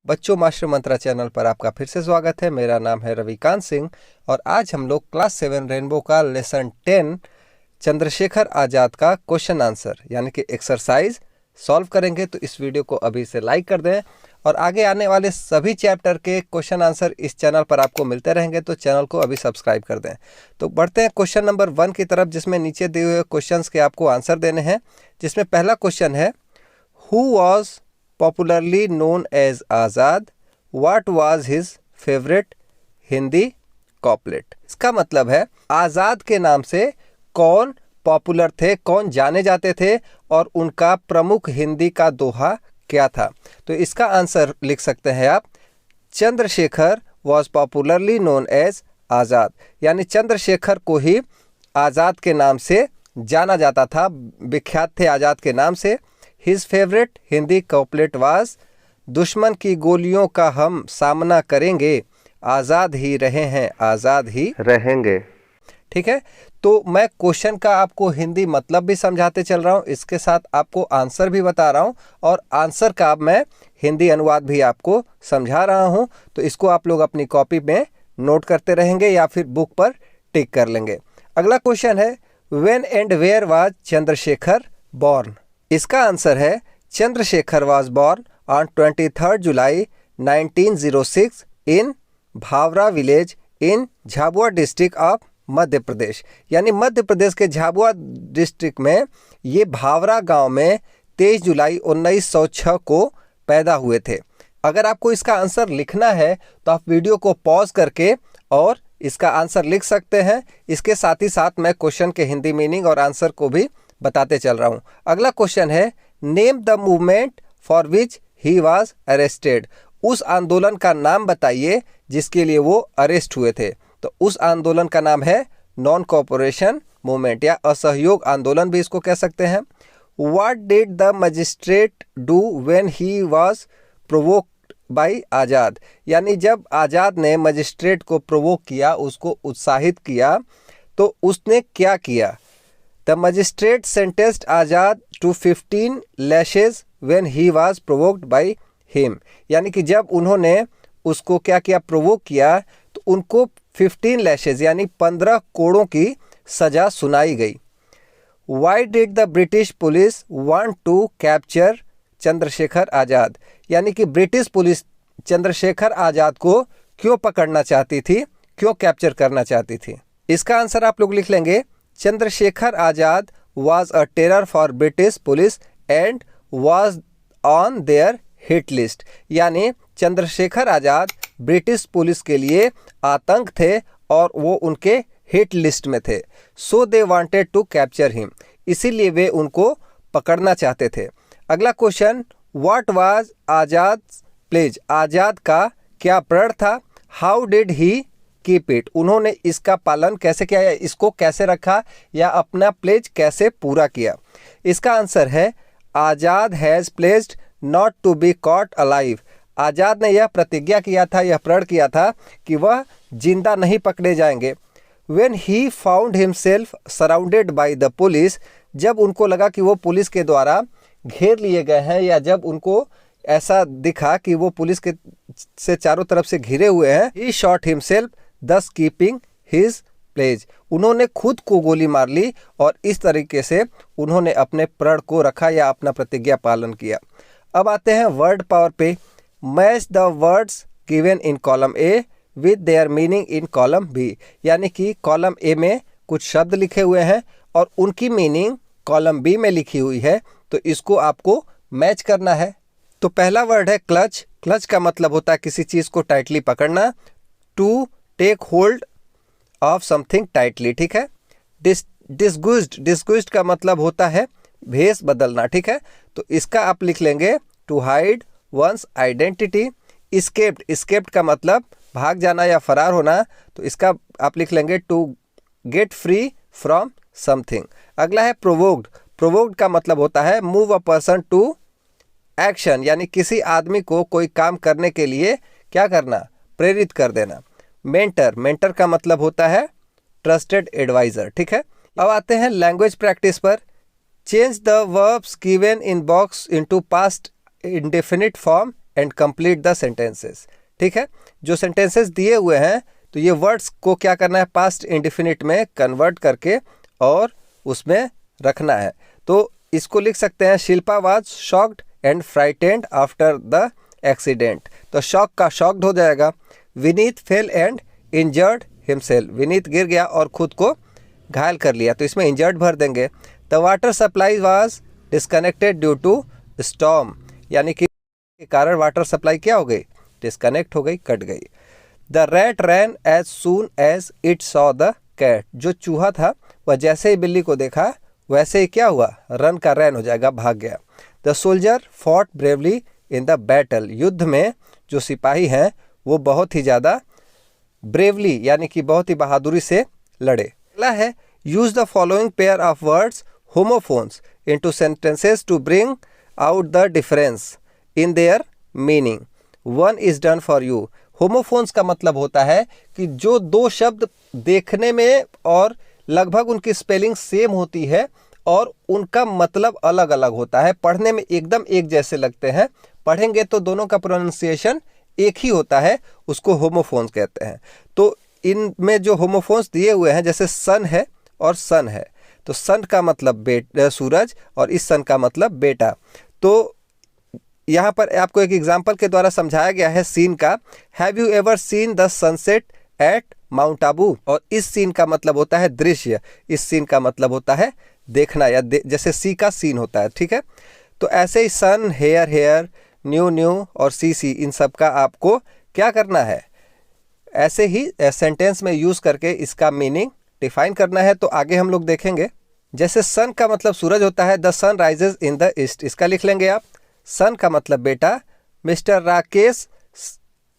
बच्चों मास्टर मंत्रा चैनल पर आपका फिर से स्वागत है। मेरा नाम है रविकांत सिंह और आज हम लोग क्लास 7 रेनबो का लेसन 10 चंद्रशेखर आज़ाद का क्वेश्चन आंसर यानी कि एक्सरसाइज सॉल्व करेंगे। तो इस वीडियो को अभी से लाइक कर दें और आगे आने वाले सभी चैप्टर के क्वेश्चन आंसर इस चैनल पर आपको मिलते रहेंगे, तो चैनल को अभी सब्सक्राइब कर दें। तो बढ़ते हैं क्वेश्चन नंबर 1 की तरफ, जिसमें नीचे दिए हुए क्वेश्चन के आपको आंसर देने हैं। जिसमें पहला क्वेश्चन है, who was popularly known as Azad, what was his favorite Hindi couplet. इसका मतलब है आज़ाद के नाम से कौन पॉपुलर थे, कौन जाने जाते थे और उनका प्रमुख हिंदी का दोहा क्या था। तो इसका आंसर लिख सकते हैं आप, Chandrashekhar was popularly known as आज़ाद, यानी चंद्रशेखर को ही आज़ाद के नाम से जाना जाता था, विख्यात थे आज़ाद के नाम से। हिज फेवरेट हिंदी कॉपलेट वाज, दुश्मन की गोलियों का हम सामना करेंगे, आज़ाद ही रहे हैं आज़ाद ही रहेंगे। ठीक है, तो मैं क्वेश्चन का आपको हिंदी मतलब भी समझाते चल रहा हूँ, इसके साथ आपको आंसर भी बता रहा हूँ और आंसर का अब मैं हिंदी अनुवाद भी आपको समझा रहा हूँ। तो इसको आप लोग अपनी कॉपी में नोट करते रहेंगे या फिर बुक पर टिक कर लेंगे। अगला क्वेश्चन है, when and where was Chandrashekhar born. इसका आंसर है, Chandrashekhar was born on 23 July 1906 in Bhavra village in Jhabua district of Madhya Pradesh, यानी मध्य प्रदेश के झाबुआ डिस्ट्रिक्ट में ये भावरा गांव में 23 जुलाई 1906 को पैदा हुए थे। अगर आपको इसका आंसर लिखना है तो आप वीडियो को पॉज करके और इसका आंसर लिख सकते हैं। इसके साथ ही साथ मैं क्वेश्चन के हिंदी मीनिंग और आंसर को भी बताते चल रहा हूँ। अगला क्वेश्चन है, name the movement for which he was arrested. उस आंदोलन का नाम बताइए जिसके लिए वो अरेस्ट हुए थे। तो उस आंदोलन का नाम है नॉन कोऑपरेशन मूवमेंट या असहयोग आंदोलन भी इसको कह सकते हैं। What did the magistrate do when he was provoked by Azad, यानी जब आज़ाद ने मजिस्ट्रेट को प्रोवोक किया, उसको उत्साहित किया, तो उसने क्या किया। The magistrate sentenced Azad to 15 lashes when he was provoked by him, यानी कि जब उन्होंने उसको क्या किया, प्रोवोक किया, तो उनको 15 लैशेज यानी 15 कोड़ों की सजा सुनाई गई। Why did the British police want to capture Chandrashekhar Azad, यानी कि ब्रिटिश पुलिस चंद्रशेखर आज़ाद को क्यों पकड़ना चाहती थी, क्यों कैप्चर करना चाहती थी। इसका आंसर आप लोग लिख लेंगे, Chandrashekhar Azad was a terror for British police and was on their hit list, यानी चंद्रशेखर आज़ाद ब्रिटिश पुलिस के लिए आतंक थे और वो उनके हिट लिस्ट में थे। So they wanted to capture him, इसीलिए वे उनको पकड़ना चाहते थे। अगला question, what was Azad pledge, Azad का क्या प्रण था। How did he keep it, उन्होंने इसका पालन कैसे किया या इसको कैसे रखा या अपना प्लेज कैसे पूरा किया। इसका आंसर है, Azad has pledged not to be caught alive, Azad ने यह प्रतिज्ञा किया था, यह प्रण किया था कि वह जिंदा नहीं पकड़े जाएंगे। When he found himself surrounded by the police, जब उनको लगा कि वो पुलिस के द्वारा घेर लिए गए हैं या जब उनको ऐसा दिखा कि वो पुलिस के से चारों तरफ से घिरे हुए हैं, ही शॉट हिमसेल्फ दस कीपिंग हिज प्लेज, उन्होंने खुद को गोली मार ली और इस तरीके से उन्होंने अपने प्रण को रखा या अपना प्रतिज्ञा पालन किया। अब आते हैं वर्ड पावर पे। Match the words given in column A with their meaning in column B, यानी कि कॉलम ए में कुछ शब्द लिखे हुए हैं और उनकी मीनिंग कॉलम बी में लिखी हुई है, तो इसको आपको मैच करना है। तो पहला वर्ड है क्लच। क्लच का मतलब होता है किसी चीज़ को टाइटली पकड़ना। To take hold of something tightly, ठीक है। डिस्गुइज्ड, डिस्गुइज्ड का मतलब होता है भेष बदलना, ठीक है। तो इसका आप लिख लेंगे, टू हाइड वंस आइडेंटिटी। इस्केप्ड, इस्केप्ड का मतलब भाग जाना या फरार होना, तो इसका आप लिख लेंगे, to get free from something. अगला है प्रोवोक्ड। प्रोवोक्ड का मतलब होता है move a person to action, यानी किसी आदमी को कोई काम करने के लिए क्या करना, प्रेरित कर देना। मेंटर, मेंटर का मतलब होता है ट्रस्टेड एडवाइजर, ठीक है। अब आते हैं लैंग्वेज प्रैक्टिस पर। Change the verbs given in box into past indefinite form and complete the sentences. ठीक है, जो सेंटेंसेस दिए हुए हैं तो ये वर्ड्स को क्या करना है, पास्ट इंडिफिनिट में कन्वर्ट करके और उसमें रखना है। तो इसको लिख सकते हैं, Shilpa was shocked and frightened after the accident. तो शॉक का शॉक्ड हो जाएगा। Vineet fail and injured himself, Vineet गिर गया और खुद को घायल कर लिया, तो इसमें इंजर्ड भर देंगे। The water supply was disconnected due to storm, यानी कि के कारण वाटर सप्लाई क्या हो गई, डिस्कनेक्ट हो गई, कट गई। The rat ran as soon as it saw the cat, जो चूहा था वह जैसे ही बिल्ली को देखा वैसे ही क्या हुआ, रन का रैन हो जाएगा, भाग गया। The soldier fought bravely in the battle, युद्ध में जो सिपाही हैं वो बहुत ही ज़्यादा ब्रेवली यानी कि बहुत ही बहादुरी से लड़े। अगला है, use the following pair of words homophones into sentences to bring out the difference in their meaning, one is done for you. Homophones का मतलब होता है कि जो दो शब्द देखने में और लगभग उनकी स्पेलिंग सेम होती है और उनका मतलब अलग अलग होता है, पढ़ने में एकदम एक जैसे लगते हैं, पढ़ेंगे तो दोनों का प्रोनाउंसिएशन एक ही होता है, उसको होमोफोन्स कहते हैं। तो इनमें जो होमोफोन्स दिए हुए हैं, जैसे सन है और सन है, तो सन का मतलब सूरज और इस सन का मतलब बेटा। तो यहाँ पर आपको एक एग्जाम्पल के द्वारा समझाया गया है सीन का। Have you ever seen the sunset at mount Abu, और इस सीन का मतलब होता है दृश्य, इस सीन का मतलब होता है देखना, या जैसे सी का सीन होता है। ठीक है, तो ऐसे ही सन, हेयर हेयर, न्यू न्यू और सी इन सब का आपको क्या करना है, ऐसे ही सेंटेंस में यूज़ करके इसका मीनिंग डिफाइन करना है। तो आगे हम लोग देखेंगे। जैसे सन का मतलब सूरज होता है, the sun rises in the east, इसका लिख लेंगे आप। सन का मतलब बेटा। Mr Rakesh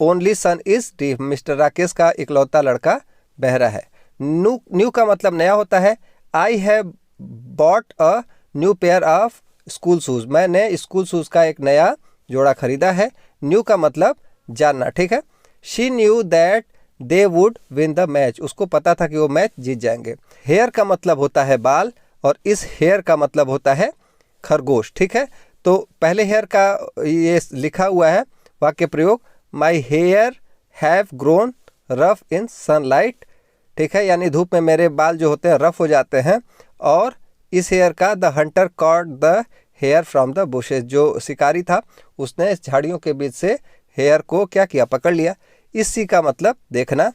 only son is deaf, Mr Rakesh का इकलौता लड़का बहरा है। न्यू का मतलब नया होता है। I have bought a new pair of school shoes, मैंने स्कूल शूज़ का एक नया जोड़ा खरीदा है। न्यू का मतलब जानना। ठीक है, she knew that they would win the match, उसको पता था कि वो मैच जीत जाएंगे। हेयर का मतलब होता है बाल और इस हेयर का मतलब होता है खरगोश। ठीक है, तो पहले हेयर का ये लिखा हुआ है वाक्य प्रयोग, my hair have grown rough in sunlight. ठीक है, यानी धूप में मेरे बाल जो होते हैं रफ हो जाते हैं। और इस हेयर का the hunter caught the hare from the bushes, जो शिकारी था उसने झाड़ियों के बीच से हेयर को क्या किया, पकड़ लिया। इस सी का मतलब देखना।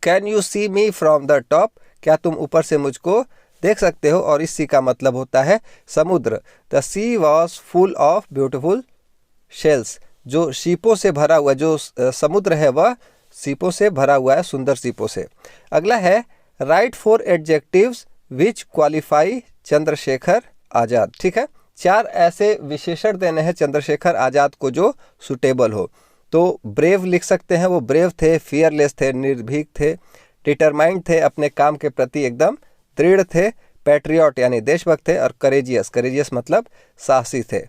Can you see me from the top, क्या तुम ऊपर से मुझको देख सकते हो, और इस सी का मतलब होता है समुद्र। The sea was full of beautiful shells, जो सीपों से भरा हुआ, जो समुद्र है वह सीपों से भरा हुआ है, सुंदर सीपों से। अगला है, राइट 4 एडजेक्टिव्स विच क्वालिफाई चंद्रशेखर आज़ाद। ठीक है, 4 ऐसे विशेषण देने हैं चंद्रशेखर आज़ाद को जो सुटेबल हो। तो ब्रेव लिख सकते हैं, वो ब्रेव थे, फियरलेस थे, निर्भीक थे, डिटरमाइंड थे, अपने काम के प्रति एकदम दृढ़ थे, पैट्रियट यानी देशभक्त थे, और करेजियस, करेजियस मतलब साहसी थे।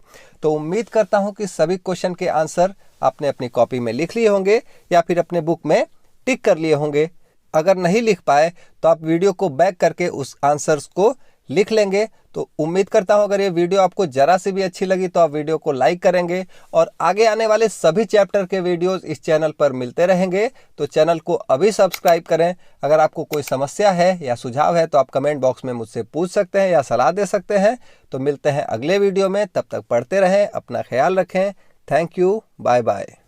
तो उम्मीद करता हूं कि सभी क्वेश्चन के आंसर आपने अपनी कॉपी में लिख लिए होंगे या फिर अपने बुक में टिक कर लिए होंगे। अगर नहीं लिख पाए तो आप वीडियो को बैक करके उस आंसर्स को लिख लेंगे। तो उम्मीद करता हूं अगर ये वीडियो आपको जरा सी भी अच्छी लगी तो आप वीडियो को लाइक करेंगे, और आगे आने वाले सभी चैप्टर के वीडियोस इस चैनल पर मिलते रहेंगे। तो चैनल को अभी सब्सक्राइब करें। अगर आपको कोई समस्या है या सुझाव है तो आप कमेंट बॉक्स में मुझसे पूछ सकते हैं या सलाह दे सकते हैं। तो मिलते हैं अगले वीडियो में, तब तक पढ़ते रहें, अपना ख्याल रखें। Thank you, bye bye.